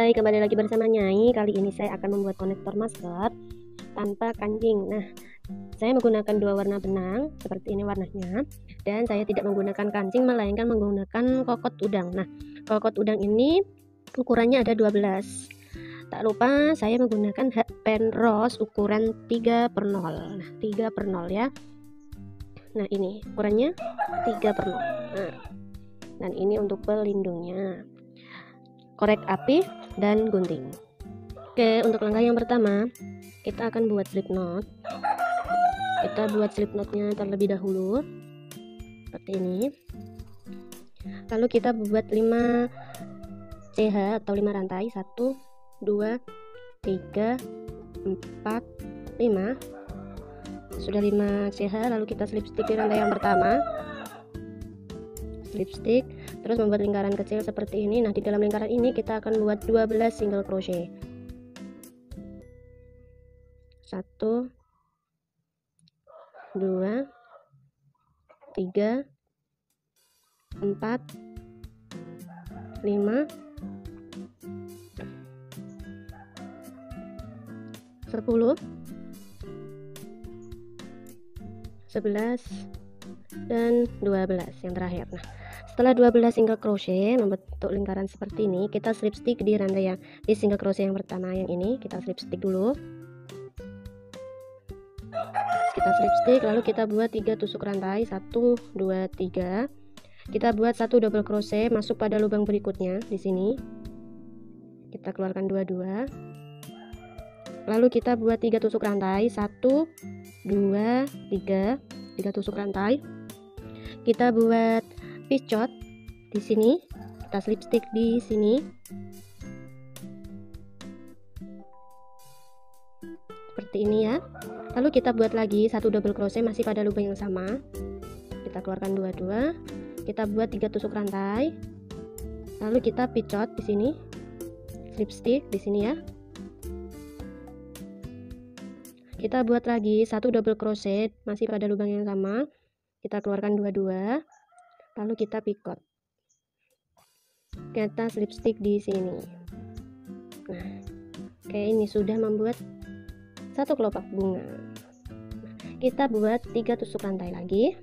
Hai, kembali lagi bersama Nyai. Kali ini saya akan membuat konektor masker tanpa kancing. Nah, saya menggunakan dua warna benang, seperti ini warnanya. Dan saya tidak menggunakan kancing, melainkan menggunakan kokot udang. Nah, kokot udang ini ukurannya ada 12. Tak lupa saya menggunakan pen rose ukuran 3/0. Nah, 3/0 ya. Nah, ini ukurannya 3/0. Nah, dan ini untuk pelindungnya. Korek api dan gunting. Oke, untuk langkah yang pertama kita akan buat slip knot. Kita buat slip knotnya terlebih dahulu seperti ini. Lalu kita buat 5 CH atau 5 rantai. 1 2 3 4 5. Sudah 5 CH, lalu kita slip stick di rantai yang pertama. Slip stick, terus membuat lingkaran kecil seperti ini. Nah, di dalam lingkaran ini kita akan buat 12 single crochet. 1 2 3 4 5 10 11 dan 12 yang terakhir. Nah, setelah 12 single crochet membentuk lingkaran seperti ini, kita slip stick di rantai yang di single crochet yang pertama yang ini. Kita slip stick dulu. Kita slip stick, lalu kita buat 3 tusuk rantai. 1 2 3. Kita buat 1 double crochet masuk pada lubang berikutnya di sini. Kita keluarkan 2. Lalu kita buat 3 tusuk rantai. 1 2 3. 3 tusuk rantai. Kita buat picot di sini. Kita slip stick di sini. Seperti ini ya. Lalu kita buat lagi 1 double crochet masih pada lubang yang sama. Kita keluarkan 2. Kita buat 3 tusuk rantai. Lalu kita picot di sini. Slip stick di sini ya. Kita buat lagi 1 double crochet masih pada lubang yang sama. Kita keluarkan 2. Lalu kita picot. Kita slip stick di sini. Nah, oke, ini sudah membuat satu kelopak bunga. Kita buat 3 tusuk rantai lagi.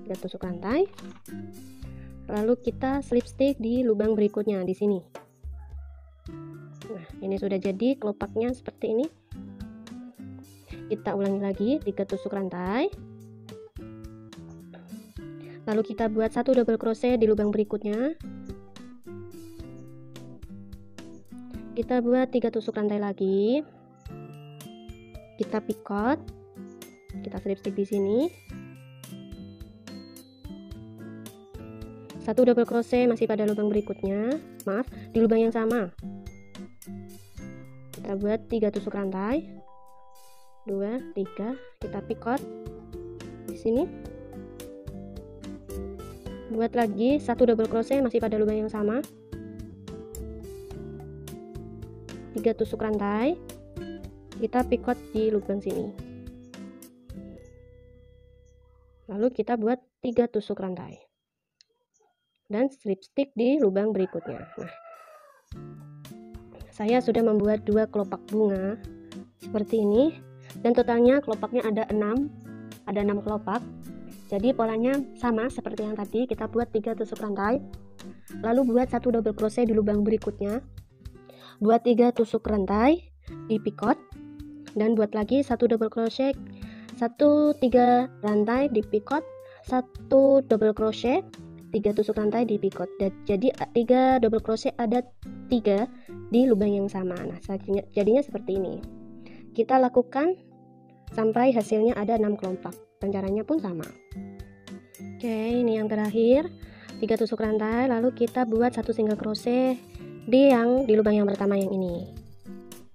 3 tusuk rantai. Lalu kita slip stick di lubang berikutnya di sini. Nah, ini sudah jadi kelopaknya seperti ini. Kita ulangi lagi 3 tusuk rantai. Lalu kita buat 1 double crochet di lubang berikutnya. Kita buat 3 tusuk rantai lagi. Kita picot. Kita slip stick di sini. 1 double crochet masih pada lubang berikutnya. Maaf, di lubang yang sama. Kita buat 3 tusuk rantai. 2 3. Kita picot di sini. Buat lagi 1 double crochet masih pada lubang yang sama. 3 tusuk rantai. Kita picot di lubang sini. Lalu kita buat 3 tusuk rantai. Dan slip stick di lubang berikutnya. Nah, saya sudah membuat 2 kelopak bunga seperti ini. Dan totalnya kelopaknya ada 6. Ada 6 kelopak. Jadi polanya sama seperti yang tadi. Kita buat 3 tusuk rantai. Lalu buat 1 double crochet di lubang berikutnya. Buat 3 tusuk rantai di picot. Dan buat lagi 1 double crochet. 1 3 rantai di picot. 1 double crochet. 3 tusuk rantai di picot. Jadi 3 double crochet ada 3 di lubang yang sama. Nah, jadinya seperti ini. Kita lakukan sampai hasilnya ada 6 kelopak. Dan caranya pun sama. Oke, ini yang terakhir. 3 tusuk rantai, lalu kita buat 1 single crochet di lubang yang pertama yang ini.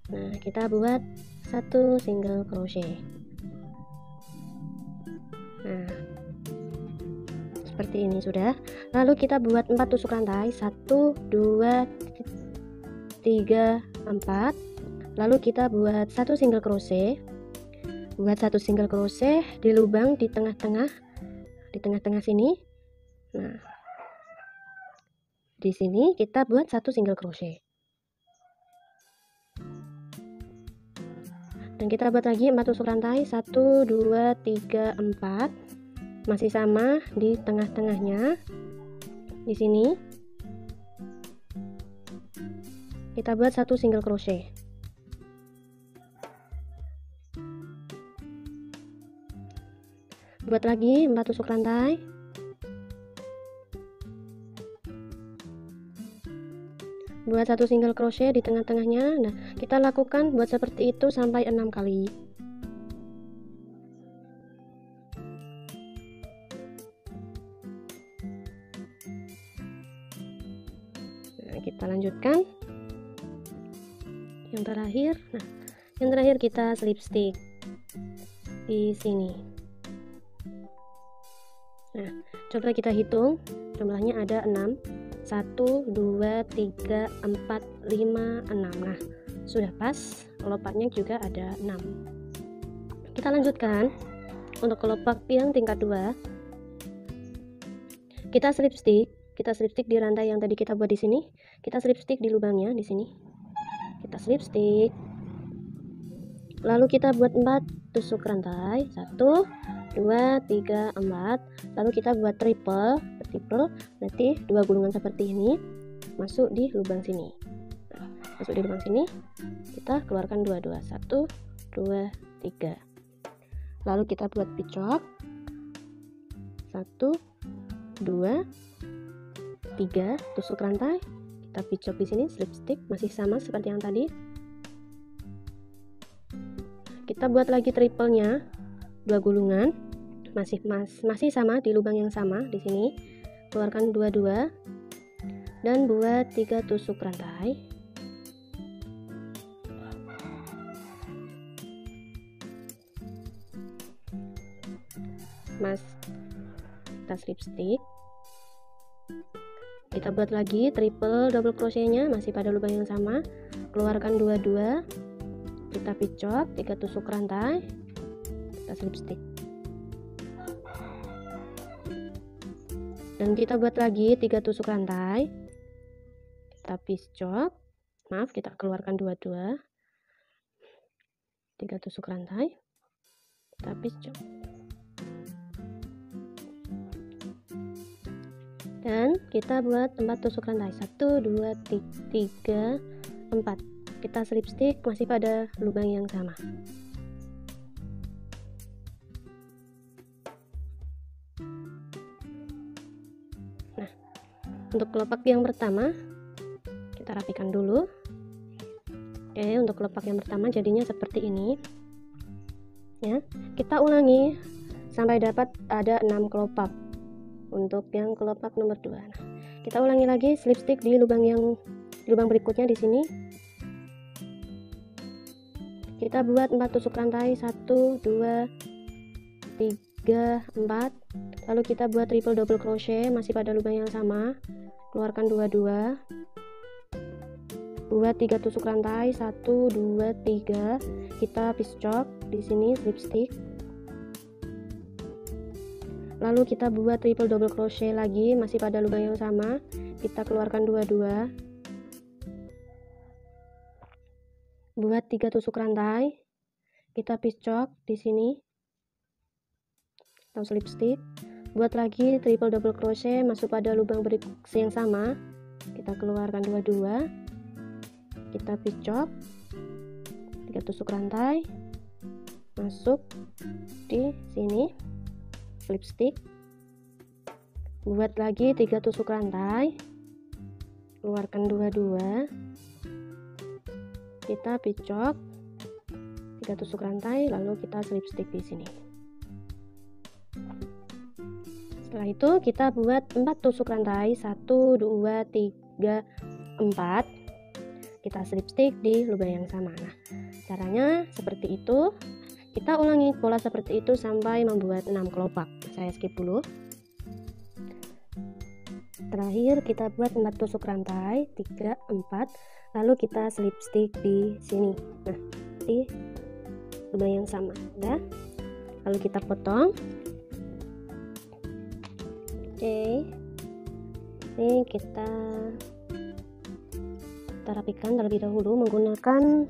Nah, kita buat 1 single crochet. Nah, seperti ini sudah. Lalu kita buat 4 tusuk rantai. 1 2 3 4. Lalu kita buat 1 single crochet. Buat 1 single crochet di lubang di tengah-tengah sini. Nah, di sini kita buat 1 single crochet. Dan kita buat lagi 4 tusuk rantai, 1 2 3 4, masih sama di tengah-tengahnya. Di sini kita buat 1 single crochet. Buat lagi 4 tusuk rantai, buat 1 single crochet di tengah-tengahnya. Nah, kita lakukan buat seperti itu sampai 6 kali. Nah, kita lanjutkan yang terakhir. Nah, yang terakhir kita slip stitch di sini. Nah, coba kita hitung jumlahnya ada 6. 1 2 3 4 5 6. Nah, sudah pas. Kelopaknya juga ada 6. Kita lanjutkan untuk kelopak yang tingkat 2. Kita slip stitch di rantai yang tadi kita buat di sini. Kita slip stitch di lubangnya di sini. Kita slip stitch. Lalu kita buat 4 tusuk rantai. 1 2 3 4. Lalu kita buat triple, berarti 2 gulungan seperti ini masuk di lubang sini. Nah, masuk di lubang sini, kita keluarkan 2 1 2 3. Lalu kita buat picok 1 2 3 tusuk rantai. Kita picok di sini, slip stitch masih sama seperti yang tadi. Kita buat lagi triplenya, 2 gulungan, masih sama di lubang yang sama di sini. Keluarkan 2 dan buat 3 tusuk rantai. Kita slip stitch. Kita buat lagi triple double crochetnya masih pada lubang yang sama. Keluarkan 2. Kita picok 3 tusuk rantai. Kita slip stitch. Dan kita buat lagi 3 tusuk rantai. Kita picok. Kita keluarkan 2. 3 tusuk rantai. Kita picok. Dan kita buat 4 tusuk rantai. 1 2 3 4. Kita slip stitch masih pada lubang yang sama. Nah, untuk kelopak yang pertama kita rapikan dulu. Oke, untuk kelopak yang pertama jadinya seperti ini. Ya, kita ulangi sampai dapat ada 6 kelopak. Untuk yang kelopak nomor 2. Nah, kita ulangi lagi slip stitch di lubang berikutnya di sini. Kita buat 4 tusuk rantai, 1 2 3 4. Lalu kita buat triple double crochet masih pada lubang yang sama. Keluarkan 2. Buat 3 tusuk rantai, 1 2 3. Kita picok di sini, slip stitch. Lalu kita buat triple double crochet lagi masih pada lubang yang sama. Kita keluarkan 2. Buat 3 tusuk rantai. Kita picok di sini atau slip stitch. Buat lagi triple double crochet masuk pada lubang yang sama. Kita keluarkan 2. Kita picok 3 tusuk rantai masuk di sini, slip stitch. Buat lagi 3 tusuk rantai, keluarkan 2. Kita picok 3 tusuk rantai, lalu kita slip stitch di sini. Setelah itu kita buat 4 tusuk rantai, 1 2 3 4. Kita slip stitch di lubang yang sama. Nah, caranya seperti itu. Kita ulangi pola seperti itu sampai membuat 6 kelopak. Saya skip dulu. Terakhir kita buat 4 tusuk rantai, 3 4, lalu kita slip stitch di sini. Nah, di lubang yang sama. Udah. Lalu kita potong. Oke. Ini kita rapikan terlebih dahulu menggunakan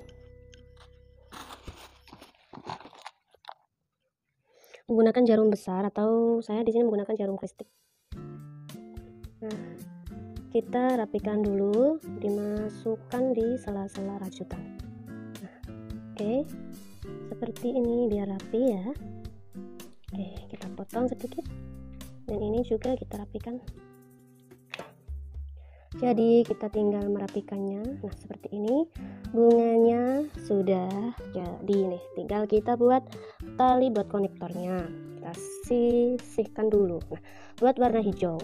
menggunakan jarum besar, atau saya di sini menggunakan jarum kristik. Nah, kita rapikan dulu, dimasukkan di sela-sela rajutan. Nah, oke, seperti ini biar rapi ya. Oke, kita potong sedikit, dan ini juga kita rapikan. Jadi kita tinggal merapikannya. Nah, seperti ini bunganya sudah jadi nih. Tinggal kita buat tali buat konektornya. Kita sisihkan dulu. Nah, buat warna hijau,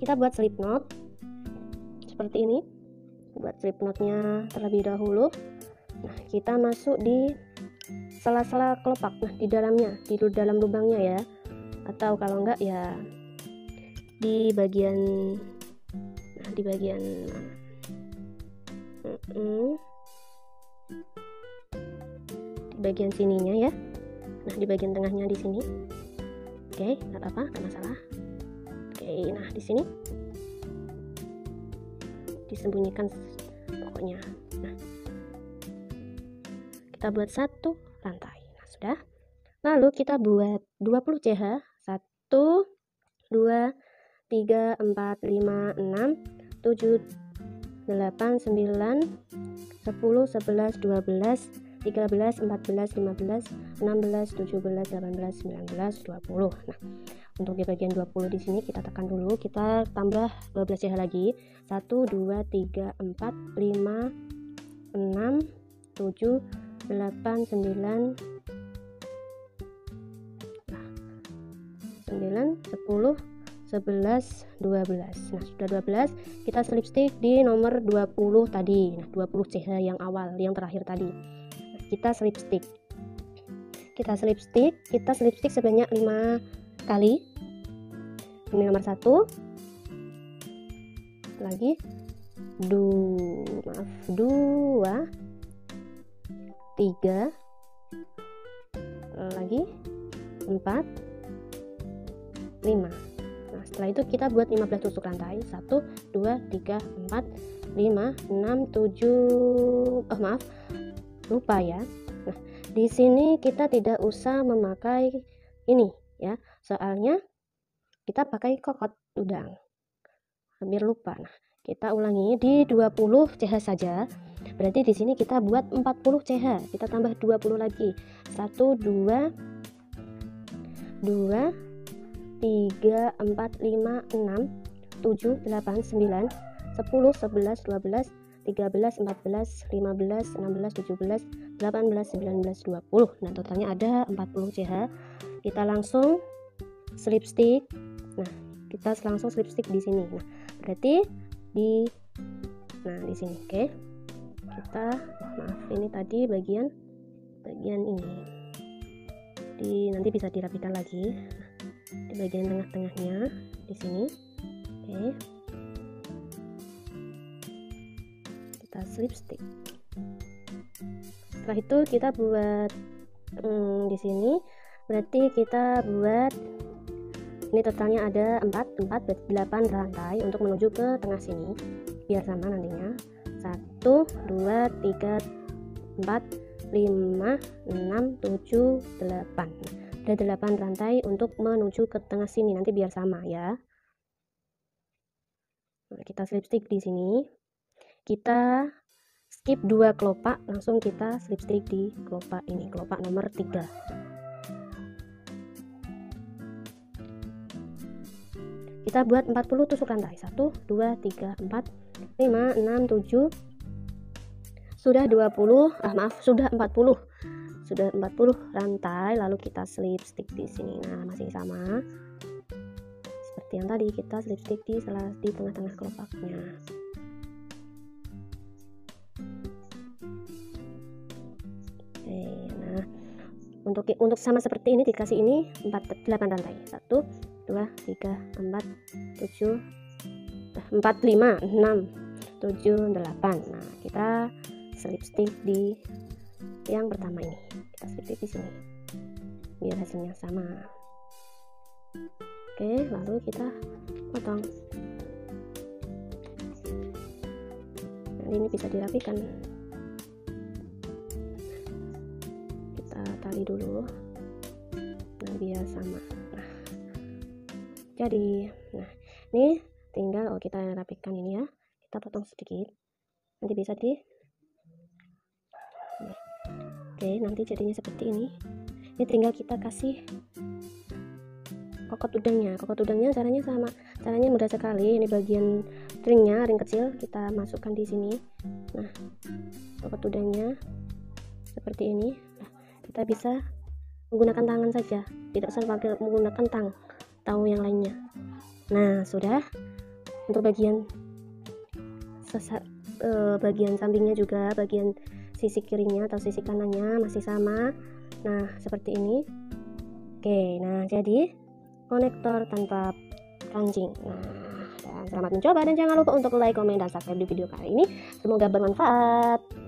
kita buat slip knot seperti ini. Buat slip knotnya terlebih dahulu. Nah, kita masuk di sela-sela kelopak. Nah, di dalamnya, di dalam lubangnya ya. Atau kalau enggak ya di bagian di bagian sininya ya. Nah, di bagian tengahnya di sini. Oke, nggak apa-apa, nggak masalah. Oke, nah di sini disembunyikan pokoknya. Nah, kita buat satu rantai. Nah, sudah. Lalu kita buat 20 CH. 1 2 3 4 5 6 7 8 9 10 11 12 13 14 15 16 17 18 19 20. Nah, untuk di bagian 20 di sini kita tekan dulu, kita tambah 12 CH lagi. 1 2 3 4 5 6 7 8 9 10 11 12. Nah, sudah 12, kita slip stick di nomor 20 tadi. Nah, 20 CH yang awal, yang terakhir tadi. Nah, kita slip stick sebanyak 5 kali. Ini nomor 1. Lagi 2 3, lagi 4 5. Nah, setelah itu kita buat 15 tusuk rantai. 1 2 3 4 5 6 7. Lupa ya. Nah, di sini kita tidak usah memakai ini ya, soalnya kita pakai kokot udang. Hampir lupa. Nah, kita ulangi di 20 CH saja. Berarti di sini kita buat 40 CH. Kita tambah 20 lagi. 1 2 3 4 5 6 7 8 9 10 11 12 13 14 15 16 17 18 19 20. Nah, totalnya ada 40 CH. Kita langsung slip stick. Nah, kita langsung slip stick di sini. Nah, berarti di sini. Oke. Kita ini tadi bagian ini. Nanti bisa dirapikan lagi. Di bagian tengah-tengahnya di sini. Oke. Kita slip stick. Setelah itu kita buat di sini. Berarti kita buat ini totalnya ada 8 rantai untuk menuju ke tengah sini biar sama nantinya. 1 2 3 4 5 6 7 8. Ada 8 rantai untuk menuju ke tengah sini, nanti biar sama ya. Nah, kita slip stick di sini. Kita skip 2 kelopak, langsung kita slip stick di kelopak ini, kelopak nomor 3. Kita buat 40 tusuk rantai. 1 2 3 4 5 6 7. Sudah 20, sudah 40. Sudah 40 rantai, lalu kita slip stick di sini. Nah, masih sama seperti yang tadi, kita slip stick di tengah-tengah kelopaknya. Oke, nah untuk sama seperti ini dikasih ini 8 rantai. 1 2 3 4 7 4 5 6 7 8. Nah, kita slip stick di yang pertama ini, kita slip stick di sini biar hasilnya sama. Oke, lalu kita potong. Nanti ini bisa dirapikan. Kita tali dulu. biar sama. Nah, jadi ini tinggal kita rapikan ini ya, kita potong sedikit, nanti bisa oke, nanti jadinya seperti ini. Ini tinggal kita kasih kokot udangnya. Caranya sama, caranya mudah sekali. Ini bagian ring kecil kita masukkan di sini. Nah, kokot udangnya seperti ini. Nah, kita bisa menggunakan tangan saja, tidak usah pakai menggunakan tahu yang lainnya. Nah, sudah. Untuk bagian bagian sampingnya juga, bagian sisi kirinya atau sisi kanannya masih sama. Nah, seperti ini. Oke, nah jadi konektor tanpa kancing. Nah, dan selamat mencoba dan jangan lupa untuk like, komen, dan subscribe di video kali ini. Semoga bermanfaat.